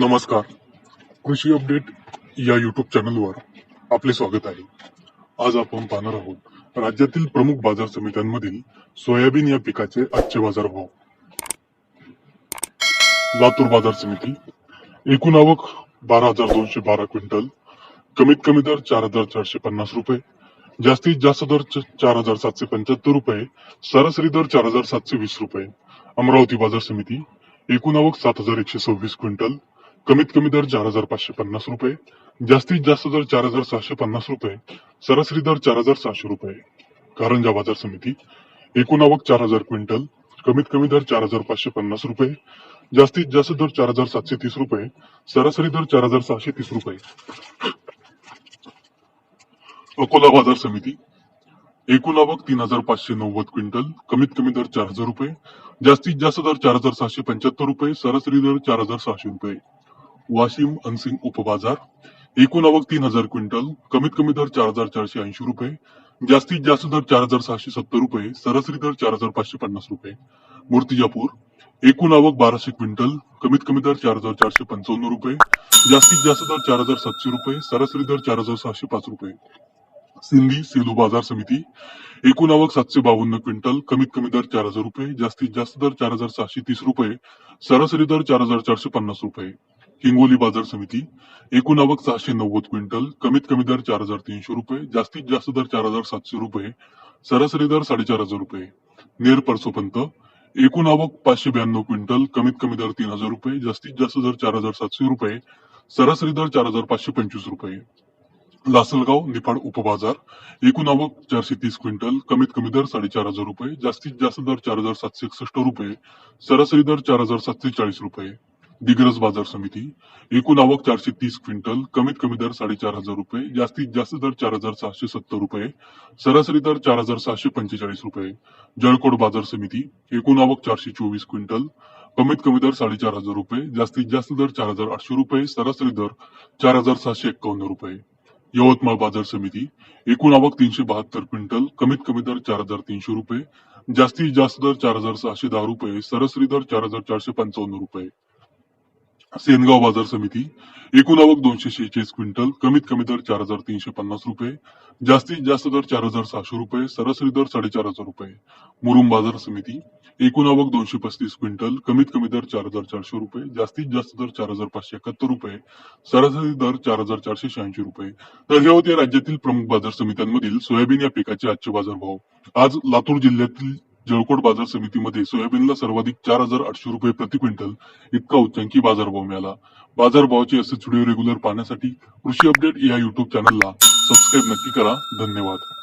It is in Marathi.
नमस्कार. कृषी अपडेट या युट्यूब चॅनलवर आपले स्वागत आहे. आज आपण पाहणार आहोत राज्यातील प्रमुख बाजार समित्यांमधील सोयाबीन या पिकाचे आजचे बाजारभाव. लातूर बाजार समिती. एकूण आवक 12,212 क्विंटल. कमीत कमी दर 4,450 रुपये. जास्तीत जास्त दर 4,775 रुपये. सरासरी दर 4,720 रुपये. अमरावती बाजार समिती. एकूण आवक 7,126 क्विंटल. कमीत कमी दर 4,550 रुपये. जास्तीत जास्त दर 4,650 रुपये. सरासरी दर 4,600 रुपये. कारंजा बाजार समिती. एकूण आवक 4,000 क्विंटल. कमीत कमी दर 4,550 रुपये. जास्तीत जास्त दर 4,730 रुपये. सरासरी दर 4,630 रुपये. अकोला बाजार समिती. एकूण आवक 3,590 क्विंटल. कमीत कमी दर 4,000 रुपये. जास्तीत जास्त दर 4,675 रुपये. सरासरी दर 4,600 रुपये. वाशिम अनसिंग उपबाजार. एकूण आवक 3,000 क्विंटल. कमीत कमी दर 4,480 रुपये. जास्तीत जास्त दर 4,670 रुपये. सरासरी दर 4,550 रुपये. मूर्तिजापूर. एकूण आवक 1,200 क्विंटल. कमीत कमी दर 4,455 रुपये. जास्तीत जास्त दर 4,700 रुपये. सरासरी दर 4,605 रुपये. सिंधी सेलू बाजार समिती. एकूण आवक 752 क्विंटल. कमीत कमी दर 4,000 रुपये. जास्तीत जास्त दर 4,730 रुपये. सरासरी दर 4,450 रुपये. हिंगोली बाजार समिती. एकूण आवक 690 क्विंटल. कमीत कमी दर 4,300 रुपये. जास्तीत जास्त दर 4,700 रुपये. सरासरी दर 4,500 रुपये. नेर परसोपंत. एकूण आवक 592 क्विंटल. कमीत कमी दर 3,000 रुपये. जास्तीत जास्त दर 4,700 रुपये. सरासरी दर 4,525 रुपये. लासलगाव निफाड उपबाजार. एकूण आवक 430 क्विंटल. कमीत कमी दर 4,500 रुपये. जास्तीत जास्त दर 4,761 रुपये. सरासरी दर 4,740 रुपये. दिग्रस बाजार समिती. एकूण आवक 430 क्विंटल. कमीत कमी दर 4,500 रुपये. जास्तीत जास्त दर 4,670 रुपये. सरासरी दर 4,645 रुपये. जळकोट बाजार समिती. एकूण आवक 424 क्विंटल. कमीत कमी दर 4,500 रुपये. जास्तीत जास्त दर 4,800 रुपये. सरासरी दर 4,751 रुपये. यवतमाळ बाजार समिती. एकूण आवक 372 क्विंटल. कमीत कमी दर 4,300 रुपये. जास्तीत जास्त दर 4,610 रुपये. सरासरी दर 4,455 रुपये. सेनगाव बाजार समिती. एकूण आवक 246 क्विंटल. कमीत कमी दर 4,350 रुपये. जास्तीत जास्त दर 4,600 रुपये. सरासरी दर 4,500 रुपये. मुरुम बाजार समिती. एकूण आवक 235 क्विंटल. कमीत कमी दर 4,400 रुपये. जास्तीत जास्त दर 4,571 रुपये. सरासरी दर 4,486 रुपये. तर हे होते राज्यातील प्रमुख बाजार समित्यांमधील सोयाबीन या पिकाचे आजचे बाजारभाव. आज लातूर जिल्ह्यातील जळकोट बाजार समितीमध्ये सोयाबीनला सर्वाधिक 4,800 रुपये प्रति क्विंटल इतका उच्चांकी बाजारभाव मिळाला. बाजारभावाचे असेच व्हिडिओ रेग्युलर पाहण्यासाठी कृषी अपडेट या युट्यूब चॅनलला सबस्क्राईब नक्की करा. धन्यवाद.